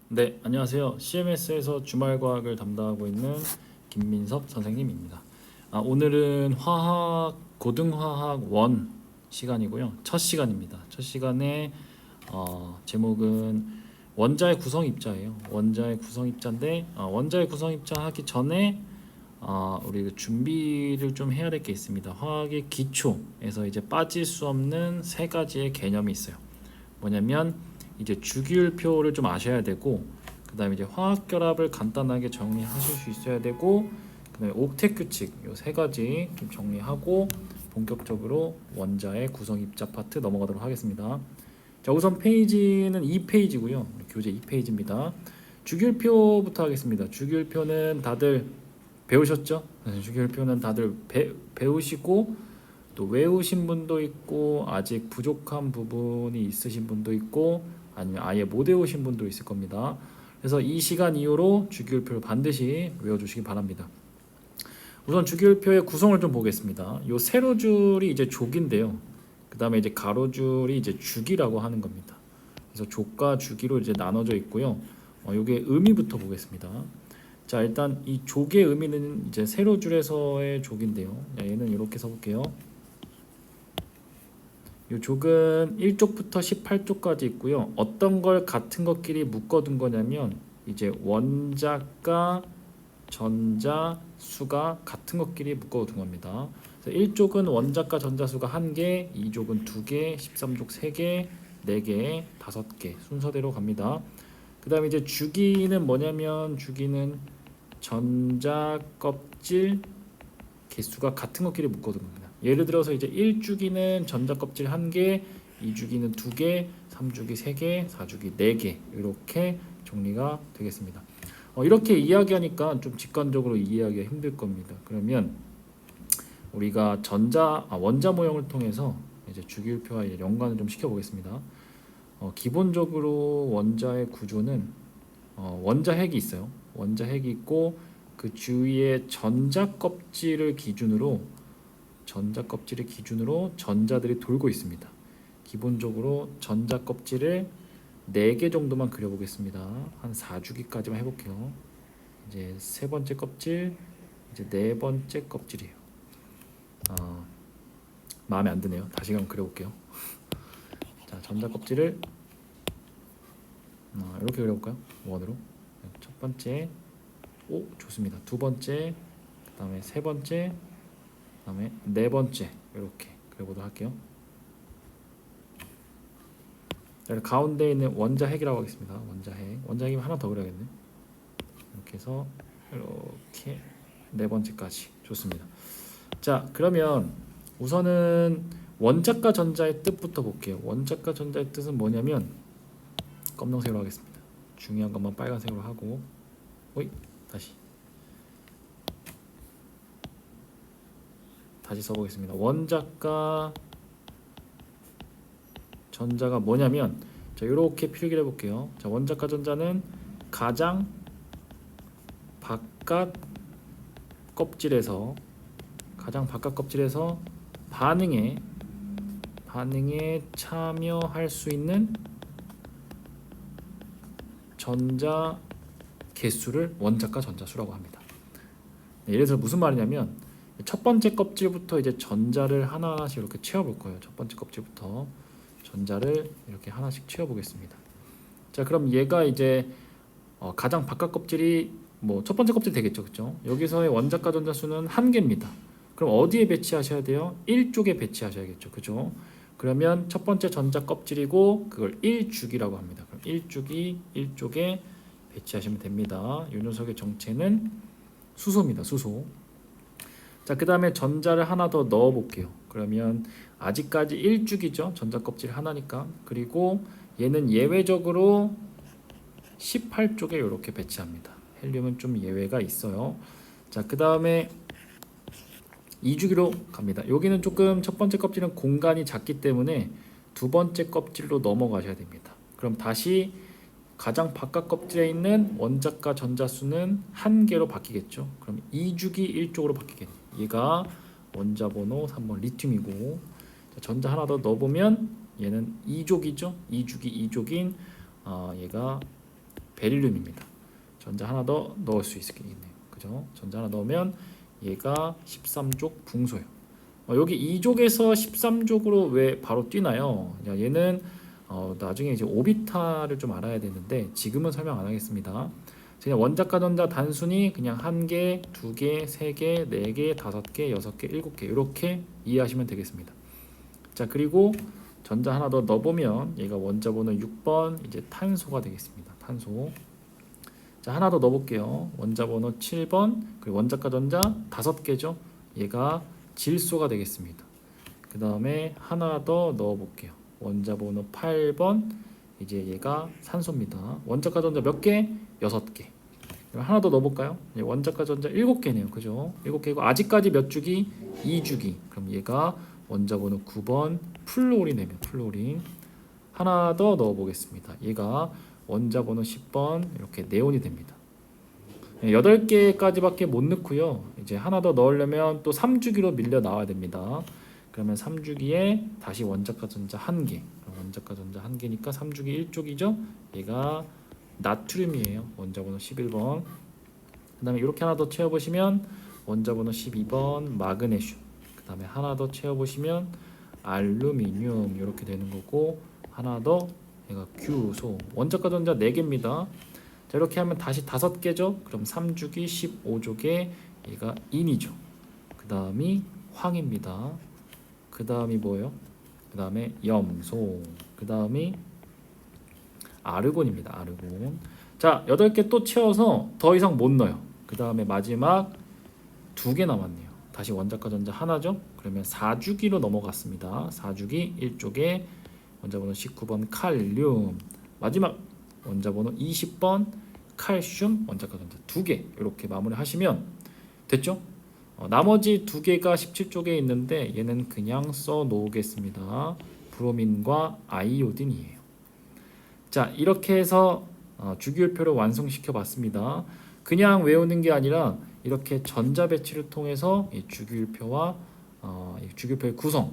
네, 안녕하세요. CMS에서 주말과학을 담당하고 있는 김민섭 선생님입니다. 오늘은 고등화학 1 시간이고요. 첫 시간입니다. 첫 시간에 제목은 원자의 구성입자예요. 원자의 구성입자인데 원자의 구성입자 하기 전에 우리 준비를 좀 해야 될 게 있습니다. 화학의 기초에서 이제 빠질 수 없는 세 가지의 개념이 있어요. 뭐냐면 이제 주기율표를 좀 아셔야 되고, 그다음에 이제 화학 결합을 간단하게 정리하실 수 있어야 되고, 그다음에 옥텟 규칙 요 세 가지 좀 정리하고 본격적으로 원자의 구성 입자 파트 넘어가도록 하겠습니다. 자, 우선 페이지는 2페이지고요. 교재 2페이지입니다. 주기율표부터 하겠습니다. 주기율표는 다들 배우셨죠? 주기율표는 다들 배우시고 또 외우신 분도 있고 아직 부족한 부분이 있으신 분도 있고 아니면 아예 못 외우신 분도 있을 겁니다. 그래서 이 시간 이후로 주기율표를 반드시 외워주시기 바랍니다. 우선 주기율표의 구성을 좀 보겠습니다. 요 세로줄이 이제 족인데요. 그 다음에 이제 가로줄이 이제 주기라고 하는 겁니다. 그래서 족과 주기로 이제 나눠져 있고요. 요게 의미부터 보겠습니다. 자, 일단 이 족의 의미는 이제 세로줄에서의 족인데요. 얘는 이렇게 써볼게요. 이 족은 1족부터 18족까지 있고요. 어떤 걸 같은 것끼리 묶어둔 거냐면 이제 원자과 전자 수가 같은 것끼리 묶어둔 겁니다. 그래서 1족은 원자과 전자 수가 1개, 2족은 2개, 13족 3개, 4개, 5개 순서대로 갑니다. 그 다음에 이제 주기는 뭐냐면 주기는 전자 껍질 개수가 같은 것끼리 묶어둔 겁니다. 예를 들어서 이제 1주기는 전자 껍질 1개, 2주기는 2개, 3주기 3개, 4주기 4개 이렇게 정리가 되겠습니다. 이렇게 이야기하니까 좀 직관적으로 이해하기가 힘들 겁니다. 그러면 우리가 원자 모형을 통해서 이제 주기율표와 이제 연관을 좀 시켜보겠습니다. 기본적으로 원자의 구조는 원자핵이 있어요. 원자핵이 있고 그 주위에 전자 껍질을 기준으로 전자들이 돌고 있습니다. 기본적으로 전자 껍질을 4개 정도만 그려보겠습니다. 한 4주기까지만 해볼게요. 이제 세 번째 껍질, 이제 네 번째 껍질이에요. 마음에 안 드네요. 다시 한번 그려볼게요. 자, 전자 껍질을 이렇게 그려볼까요? 원으로. 첫 번째, 좋습니다. 두 번째, 그 다음에 세 번째, 그 다음에 네 번째 이렇게 그려보도록 할게요. 자, 가운데 있는 원자핵이라고 하겠습니다. 원자핵이면 하나 더 그려야겠네. 이렇게 해서 이렇게 네 번째까지 좋습니다. 자, 그러면 우선은 원자과 전자의 뜻부터 볼게요. 원자과 전자의 뜻은 뭐냐면 검정색으로 하겠습니다. 중요한 것만 빨간색으로 하고 다시 써보겠습니다. 원자과 전자가 뭐냐면 자, 이렇게 필기를 해볼게요. 자, 원자과 전자는 가장 바깥 껍질에서 반응에 참여할 수 있는 전자 개수를 원자과 전자수라고 합니다. 예를 들어 무슨 말이냐면 첫 번째 껍질부터 이제 전자를 하나하나씩 이렇게 채워볼 거예요. 첫 번째 껍질부터 전자를 이렇게 하나씩 채워보겠습니다. 자, 그럼 얘가 이제 가장 바깥 껍질이 첫 번째 껍질 되겠죠, 그렇죠? 여기서의 원자과 전자 수는 1개입니다. 그럼 어디에 배치하셔야 돼요? 1쪽에 배치하셔야겠죠, 그렇죠? 그러면 첫 번째 전자 껍질이고 그걸 1주기라고 합니다. 그럼 1쪽에 배치하시면 됩니다. 이 녀석의 정체는 수소입니다, 수소. 자, 그 다음에 전자를 하나 더 넣어 볼게요. 그러면 아직까지 1주기죠. 전자 껍질 하나니까. 그리고 얘는 예외적으로 18쪽에 이렇게 배치합니다. 헬륨은 좀 예외가 있어요. 자, 그 다음에 2주기로 갑니다. 여기는 조금 첫 번째 껍질은 공간이 작기 때문에 두 번째 껍질로 넘어가셔야 됩니다. 그럼 다시 가장 바깥 껍질에 있는 원자과 전자수는 1개로 바뀌겠죠. 그럼 2주기 1쪽으로 바뀌겠네요. 얘가 원자 번호 3번 리튬이고, 전자 하나 더 넣어보면 얘는 2족이죠. 2주기 2족인 얘가 베릴륨입니다. 전자 하나 더 넣을 수 있겠네요. 그죠? 전자 하나 넣으면 얘가 13족 붕소예요. 여기 2족에서 13족으로 왜 바로 뛰나요? 얘는 나중에 이제 오비탈을 좀 알아야 되는데 지금은 설명 안 하겠습니다. 그냥 원자과 전자 단순히 그냥 1개, 2개, 3개, 4개, 5개, 6개, 7개 이렇게 이해하시면 되겠습니다. 자, 그리고 전자 하나 더 넣어보면 얘가 원자 번호 6번 이제 탄소가 되겠습니다. 탄소. 자, 하나 더 넣어볼게요. 원자 번호 7번 그리고 원자과 전자 5개죠. 얘가 질소가 되겠습니다. 그 다음에 하나 더 넣어볼게요. 원자 번호 8번 이제 얘가 산소입니다. 원자과 전자 몇 개? 6개. 하나 더 넣어볼까요? 원자과 전자 7개네요. 그죠? 7개고 아직까지 몇 주기? 2주기. 그럼 얘가 원자 번호 9번 플로린이네요. 플로린. 하나 더 넣어보겠습니다. 얘가 원자 번호 10번 이렇게 네온이 됩니다. 8개까지밖에 못 넣고요. 이제 하나 더 넣으려면 또 3주기로 밀려 나와야 됩니다. 그러면 3주기에 다시 원자과 전자 1개. 원자과 전자 1개니까 3주기 1쪽이죠. 얘가 나트륨이에요. 원자 번호 11번. 그 다음에 이렇게 하나 더 채워보시면 원자 번호 12번 마그네슘. 그 다음에 하나 더 채워보시면 알루미늄 이렇게 되는 거고 하나 더 얘가 규소. 원자과 전자 4개입니다. 자, 이렇게 하면 다시 5개죠. 그럼 3주기 15족에 얘가 인이죠. 그 다음이 황입니다. 그 다음이 뭐예요? 그 다음에 염소. 그 다음이 아르곤입니다. 아르곤. 자, 8개 또 채워서 더 이상 못 넣어요. 그 다음에 마지막 2개 남았네요. 다시 원자과 전자 하나죠. 그러면 4주기로 넘어갔습니다. 4주기 1쪽에 원자번호 19번 칼륨. 마지막 원자번호 20번 칼슘 원자과 전자 2개 이렇게 마무리하시면 됐죠? 나머지 2개가 17쪽에 있는데 얘는 그냥 써놓겠습니다. 브로민과 아이오딘이에요. 자, 이렇게 해서 주기율표를 완성시켜 봤습니다. 그냥 외우는 게 아니라 이렇게 전자 배치를 통해서 이 주기율표와 이 주기율표의 구성,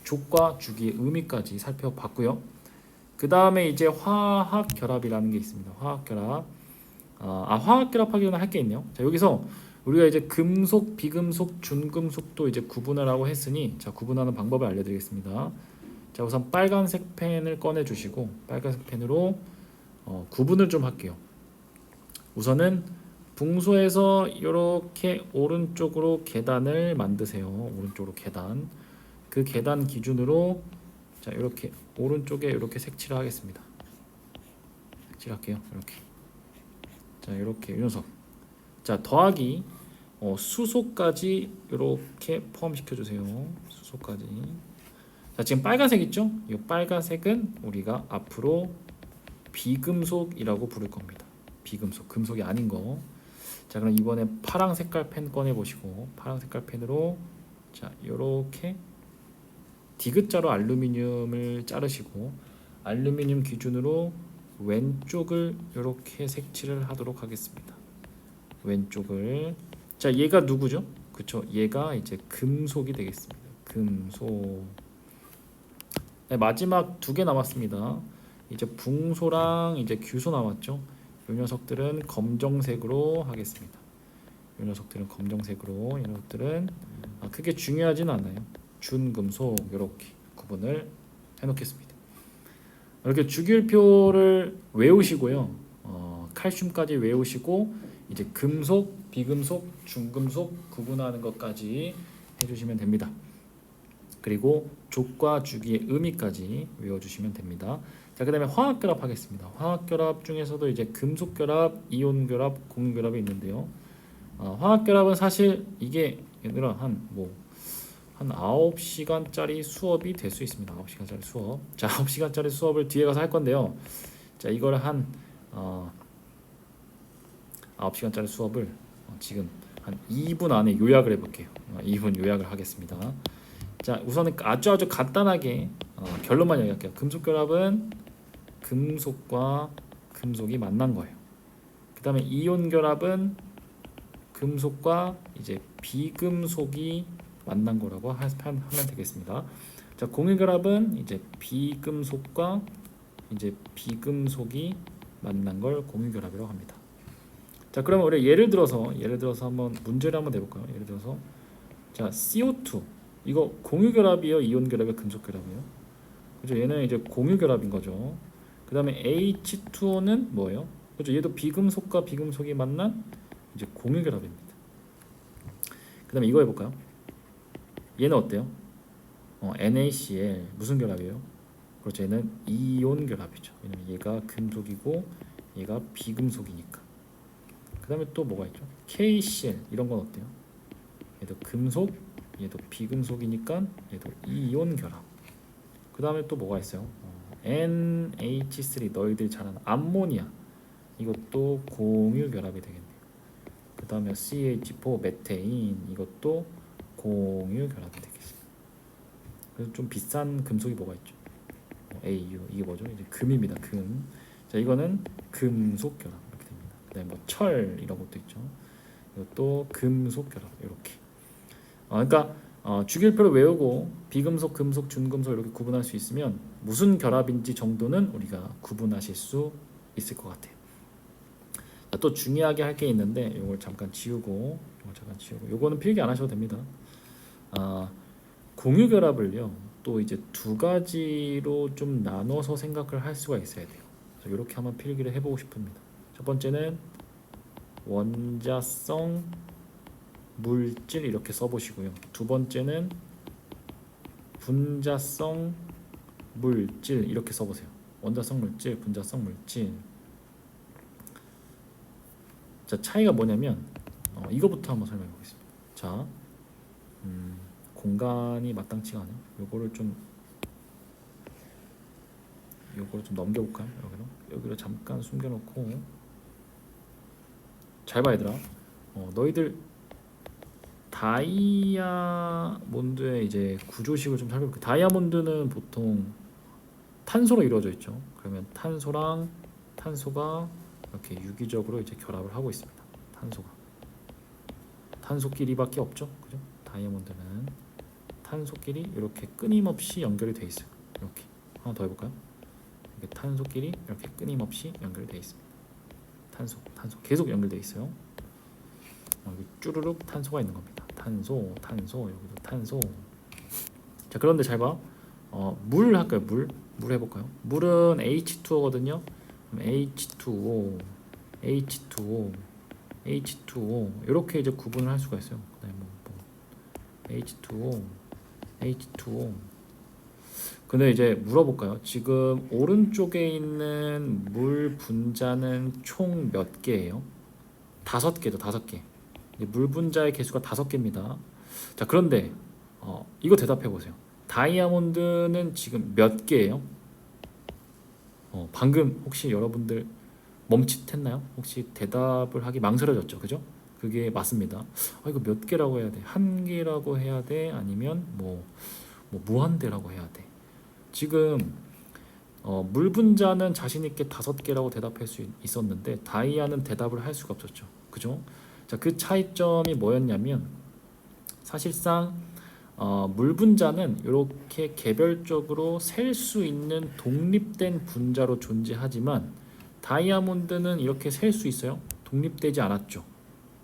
족과 주기의 의미까지 살펴봤고요. 그 다음에 이제 화학 결합이라는 게 있습니다. 화학 결합. 화학 결합하기 전에 할 게 있네요. 자, 여기서 우리가 이제 금속, 비금속, 준금속도 이제 구분을 하고 했으니 자, 구분하는 방법을 알려드리겠습니다. 자, 우선 빨간색 펜을 꺼내 주시고 빨간색 펜으로 구분을 좀 할게요. 우선은 붕소에서 이렇게 오른쪽으로 계단을 만드세요. 오른쪽으로 계단. 그 계단 기준으로 자, 이렇게 오른쪽에 이렇게 색칠을 하겠습니다. 색칠할게요. 이렇게. 자, 이렇게 이 녀석. 자, 더하기 수소까지 이렇게 포함시켜 주세요. 수소까지. 자, 지금 빨간색 있죠? 이 빨간색은 우리가 앞으로 비금속이라고 부를 겁니다. 비금속, 금속이 아닌 거. 자, 그럼 이번에 파랑 색깔 펜 꺼내 보시고 파랑 색깔 펜으로 자, 이렇게 디귿자로 알루미늄을 자르시고 알루미늄 기준으로 왼쪽을 이렇게 색칠을 하도록 하겠습니다. 왼쪽을. 자, 얘가 누구죠? 그쵸? 얘가 이제 금속이 되겠습니다. 금속. 네, 마지막 2개 남았습니다. 이제 붕소랑 이제 규소 남았죠. 이 녀석들은 검정색으로 하겠습니다. 이 녀석들은 검정색으로. 이 녀석들은 크게 중요하진 않아요. 준금속 이렇게 구분을 해놓겠습니다. 이렇게 주기율표를 외우시고요. 칼슘까지 외우시고 이제 금속, 비금속, 중금속 구분하는 것까지 해주시면 됩니다. 그리고 족과 주기의 의미까지 외워주시면 됩니다. 자, 그다음에 화학결합 하겠습니다. 화학결합 중에서도 이제 금속결합, 이온결합, 공유결합이 있는데요. 화학결합은 사실 이게 얘들아 한 9시간짜리 수업이 될 수 있습니다. 9시간짜리 수업. 자, 9시간짜리 수업을 뒤에 가서 할 건데요. 자, 이걸 한 9시간짜리 수업을 지금 한 2분 안에 요약을 해볼게요. 2분 요약을 하겠습니다. 자, 우선은 아주 간단하게 결론만 얘기할게요. 금속결합은 금속과 금속이 만난 거예요. 그 다음에 이온결합은 금속과 이제 비금속이 만난 거라고 하면 되겠습니다. 자, 공유결합은 이제 비금속과 이제 비금속이 만난 걸 공유결합이라고 합니다. 자, 그러면 우리 예를 들어서 한번 문제를 한번 내볼까요? 예를 들어서 자, CO2 이거 공유결합이요, 이온결합이요, 금속결합이요? 그죠? 얘는 이제 공유결합인 거죠. 그 다음에 H2O는 뭐예요? 그죠? 얘도 비금속과 비금속이 만난 이제 공유결합입니다. 그 다음에 이거 해볼까요? 얘는 어때요? NaCl 무슨 결합이에요? 그렇죠. 얘는 이온 결합이죠. 왜냐면 얘가 금속이고 얘가 비금속이니까. 그 다음에 또 뭐가 있죠? KCl 이런 건 어때요? 얘도 금속, 얘도 비금속이니까 얘도 이온 결합. 그 다음에 또 뭐가 있어요? NH3 너희들이 잘 아는 암모니아 이것도 공유 결합이 되겠네요. 그 다음에 CH4 메테인 이것도 공유 결합이 되겠습니다. 그래서 좀 비싼 금속이 뭐가 있죠? AU 이게 뭐죠? 이제 금입니다. 금. 자, 이거는 금속 결합 이렇게 됩니다. 그다음에 뭐 철 이런 것도 있죠. 이것도 금속 결합 이렇게. 그러니까 주기율표를 외우고 비금속, 금속, 준금속 이렇게 구분할 수 있으면 무슨 결합인지 정도는 우리가 구분하실 수 있을 것 같아요. 자, 또 중요하게 할 게 있는데 이걸 잠깐 지우고 요거는 필기 안 하셔도 됩니다. 공유 결합을요 또 이제 두 가지로 좀 나눠서 생각을 할 수가 있어야 돼요. 그래서 이렇게 한번 필기를 해보고 싶습니다. 첫 번째는 원자성 물질 이렇게 써보시고요. 두 번째는 분자성 물질 이렇게 써보세요. 원자성 물질, 분자성 물질. 자, 차이가 뭐냐면 이거부터 한번 설명해 보겠습니다. 자, 공간이 마땅치가 않아요. 요거를 좀 넘겨볼까요? 여기로 잠깐 숨겨놓고 잘 봐 얘들아. 너희들 다이아몬드의 이제 구조식을 좀 살펴볼게요. 다이아몬드는 보통 탄소로 이루어져 있죠. 그러면 탄소랑 탄소가 이렇게 유기적으로 이제 결합을 하고 있습니다. 탄소끼리밖에 없죠, 그죠? 다이아몬드는 탄소끼리 이렇게 끊임없이 연결이 돼 있어요. 이렇게 하나 더 해볼까요? 이렇게 탄소끼리 이렇게 끊임없이 연결이 돼 있습니다. 탄소 계속 연결돼 있어요. 여기 쭈루룩 탄소가 있는 겁니다. 탄소 여기도 탄소. 자, 그런데 잘 봐. 물 할까요? 물 해볼까요? 물은 H2O거든요. 그럼 H2O 이렇게 이제 구분을 할 수가 있어요. 그다음에 H2O. 근데 이제 물어볼까요? 지금 오른쪽에 있는 물 분자는 총 몇 개예요? 5개죠, 5개. 물 분자의 개수가 5개입니다. 자, 그런데 이거 대답해 보세요. 다이아몬드는 지금 몇 개예요? 방금 혹시 여러분들 멈칫했나요? 혹시 대답을 하기 망설여졌죠, 그죠? 그게 맞습니다. 이거 몇 개라고 해야 돼? 한 개라고 해야 돼? 아니면 뭐 무한대라고 해야 돼? 지금 물 분자는 자신 있게 5개라고 대답할 수 있었는데 다이아는 대답을 할 수가 없었죠, 그죠? 자, 그 차이점이 뭐였냐면 사실상 물 분자는 이렇게 개별적으로 셀 수 있는 독립된 분자로 존재하지만 다이아몬드는 이렇게 셀 수 있어요? 독립되지 않았죠.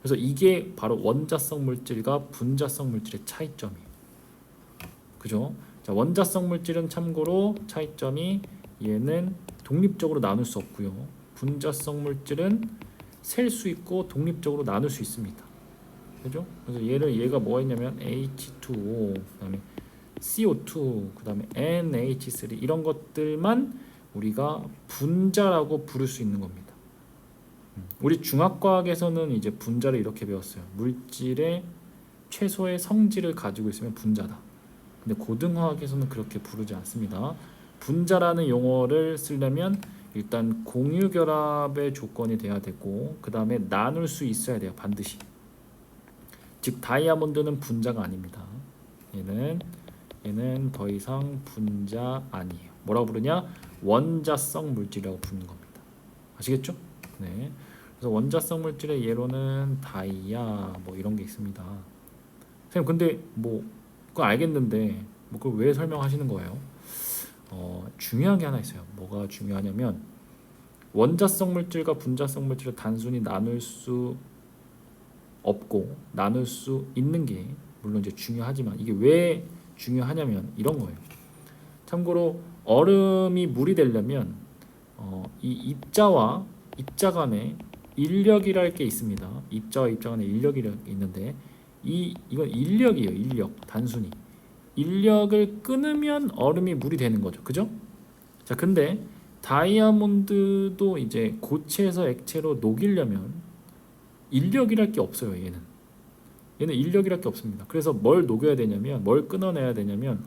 그래서 이게 바로 원자성 물질과 분자성 물질의 차이점이에요, 그죠? 자, 원자성 물질은 참고로 차이점이 얘는 독립적으로 나눌 수 없고요. 분자성 물질은 셀 수 있고 독립적으로 나눌 수 있습니다. 그죠? 그래서 얘가 뭐가 있냐면 H2O, 그다음에 CO2, 그다음에 NH3 이런 것들만 우리가 분자라고 부를 수 있는 겁니다. 우리 중학과학에서는 이제 분자를 이렇게 배웠어요. 물질의 최소의 성질을 가지고 있으면 분자다. 근데 고등화학에서는 그렇게 부르지 않습니다. 분자라는 용어를 쓰려면 일단 공유 결합의 조건이 돼야 되고 그 다음에 나눌 수 있어야 돼요, 반드시. 즉 다이아몬드는 분자가 아닙니다. 얘는 더 이상 분자 아니에요. 뭐라고 부르냐? 원자성 물질이라고 부르는 겁니다. 아시겠죠? 네. 그래서 원자성 물질의 예로는 다이아 뭐 이런 게 있습니다. 선생님 근데 뭐 그거 알겠는데 뭐 그걸 왜 설명하시는 거예요? 중요한 게 하나 있어요. 뭐가 중요하냐면 원자성 물질과 분자성 물질을 단순히 나눌 수 없고 나눌 수 있는 게 물론 이제 중요하지만 이게 왜 중요하냐면 이런 거예요. 참고로 얼음이 물이 되려면 이 입자와 입자 간에 인력이랄 게 있습니다. 입자와 입자 간에 인력이랄 게 있는데 이건 인력이에요. 인력 단순히 인력을 끊으면 얼음이 물이 되는 거죠. 그죠? 자, 근데 다이아몬드도 이제 고체에서 액체로 녹이려면 인력이랄 게 없어요. 얘는 인력이랄 게 없습니다. 그래서 뭘 녹여야 되냐면 뭘 끊어내야 되냐면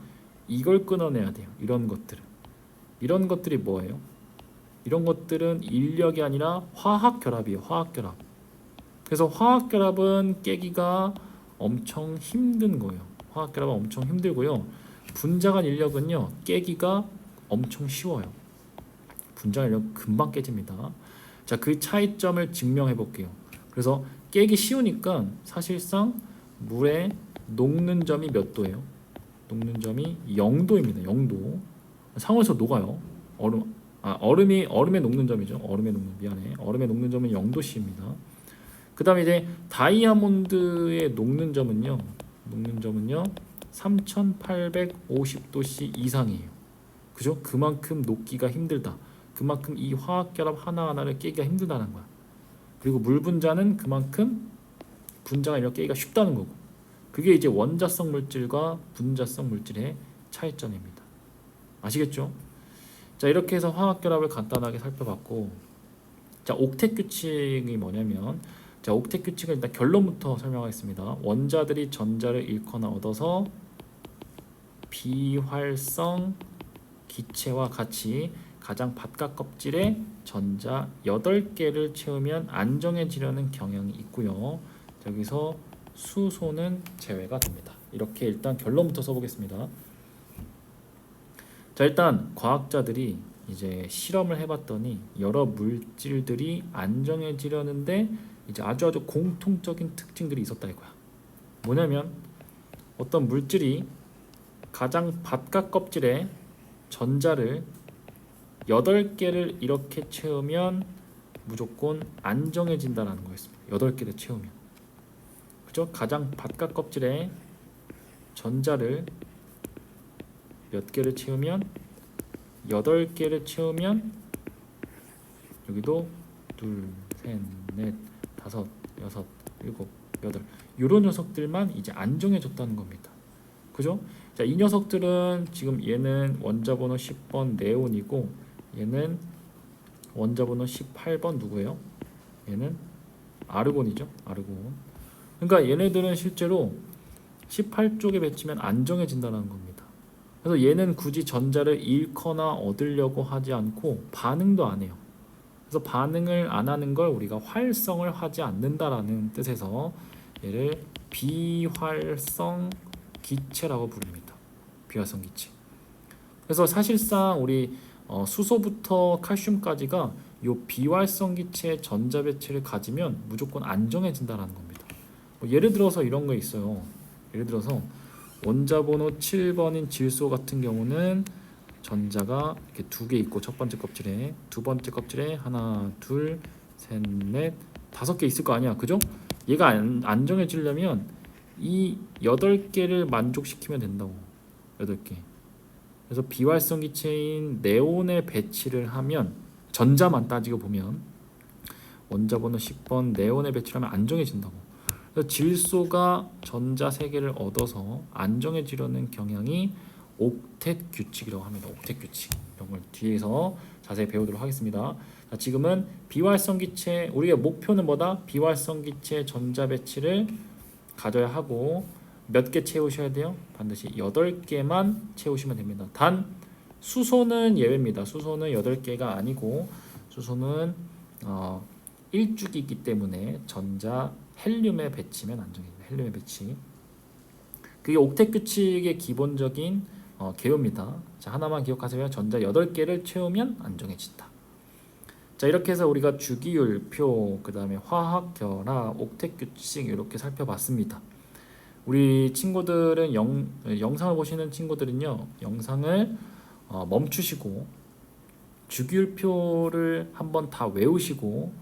이걸 끊어내야 돼요. 이런 것들이 뭐예요? 이런 것들은 인력이 아니라 화학 결합이에요. 화학 결합. 그래서 화학 결합은 깨기가 엄청 힘든 거예요. 화학 결합은 엄청 힘들고요. 분자간 인력은요 깨기가 엄청 쉬워요. 분자간 인력 금방 깨집니다. 자, 그 차이점을 증명해 볼게요. 그래서 깨기 쉬우니까 사실상 물에 녹는 점이 몇 도예요? 녹는 점이 0도입니다. 0도. 상온에서 녹아요. 얼음에 녹는 점이죠. 얼음에 녹는 점은 0도씨입니다. 그 다음에 이제 다이아몬드의 녹는 점은요 3850도씨 이상이에요. 그죠? 그만큼 녹기가 힘들다. 그만큼 이 화학결합 하나하나를 깨기가 힘들다는 거야. 그리고 물 분자는 그만큼 분자가 이렇게 깨기가 쉽다는 거고. 그게 이제 원자성 물질과 분자성 물질의 차이점입니다. 아시겠죠? 자, 이렇게 해서 화학결합을 간단하게 살펴봤고, 자, 옥텟 규칙이 뭐냐면, 자, 옥텟 규칙을 일단 결론부터 설명하겠습니다. 원자들이 전자를 잃거나 얻어서 비활성 기체와 같이 가장 바깥 껍질에 전자 8개를 채우면 안정해지려는 경향이 있고요. 여기서 수소는 제외가 됩니다. 이렇게 일단 결론부터 써보겠습니다. 자, 일단 과학자들이 이제 실험을 해봤더니 여러 물질들이 안정해지려는데 이제 아주 공통적인 특징들이 있었다 이거야. 뭐냐면 어떤 물질이 가장 바깥 껍질에 전자를 8개를 이렇게 채우면 무조건 안정해진다는 거였습니다. 8개를 채우면. 그죠? 가장 바깥 껍질에 전자를 몇 개를 채우면 8개를 채우면 여기도 2, 3, 4, 5, 6, 7, 8 이런 녀석들만 이제 안정해졌다는 겁니다. 그죠? 자, 이 녀석들은 지금 얘는 원자 번호 10번 네온이고 얘는 원자 번호 18번 누구예요? 얘는 아르곤이죠. 아르곤. 그러니까 얘네들은 실제로 18쪽에 배치면 안정해진다는 겁니다. 그래서 얘는 굳이 전자를 잃거나 얻으려고 하지 않고 반응도 안 해요. 그래서 반응을 안 하는 걸 우리가 활성을 하지 않는다라는 뜻에서 얘를 비활성 기체라고 부릅니다. 비활성 기체. 그래서 사실상 우리 수소부터 칼슘까지가 요 비활성 기체의 전자 배치를 가지면 무조건 안정해진다라는 겁니다. 예를 들어서 이런 거 있어요. 예를 들어서 원자 번호 7번인 질소 같은 경우는 전자가 이렇게 2개 있고 첫 번째 껍질에 두 번째 껍질에 하나, 둘, 셋, 넷, 5개 있을 거 아니야. 그죠? 얘가 안정해지려면 이 8개를 만족시키면 된다고. 8개. 그래서 비활성 기체인 네온에 배치를 하면 전자만 따지고 보면 원자 번호 10번 네온에 배치를 하면 안정해진다고. 그래서 질소가 전자 3개를 얻어서 안정해지려는 경향이 옥텟 규칙이라고 합니다. 옥텟 규칙. 이런 걸 뒤에서 자세히 배우도록 하겠습니다. 자, 지금은 비활성 기체, 우리의 목표는 뭐다? 비활성 기체 전자 배치를 가져야 하고 몇 개 채우셔야 돼요? 반드시 8개만 채우시면 됩니다. 단 수소는 예외입니다. 수소는 8개가 아니고 수소는 1주기이기 때문에 전자 헬륨에 배치면 안정입니다. 헬륨에 배치. 그게 옥텟 규칙의 기본적인 개요입니다. 자, 하나만 기억하세요. 전자 8개를 채우면 안정해진다. 자, 이렇게 해서 우리가 주기율표, 그 다음에 화학결합, 옥텟 규칙 이렇게 살펴봤습니다. 우리 친구들은 영상을 보시는 친구들은요, 영상을 멈추시고 주기율표를 한번 다 외우시고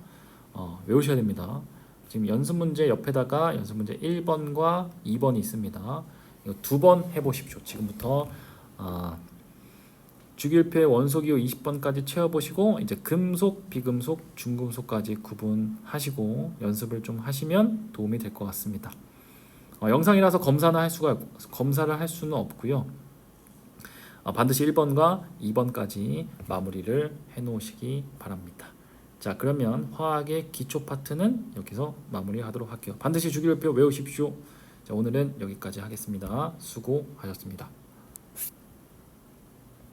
외우셔야 됩니다. 지금 연습 문제 옆에다가 연습 문제 1번과 2번이 있습니다. 이거 2번 해보십시오. 지금부터 주기율표의 원소기호 20번까지 채워보시고 이제 금속, 비금속, 중금속까지 구분하시고 연습을 좀 하시면 도움이 될 것 같습니다. 영상이라서 검사를 할 수는 없고요. 반드시 1번과 2번까지 마무리를 해놓으시기 바랍니다. 자, 그러면 화학의 기초 파트는 여기서 마무리하도록 할게요. 반드시 주기율표 외우십시오. 자, 오늘은 여기까지 하겠습니다. 수고하셨습니다.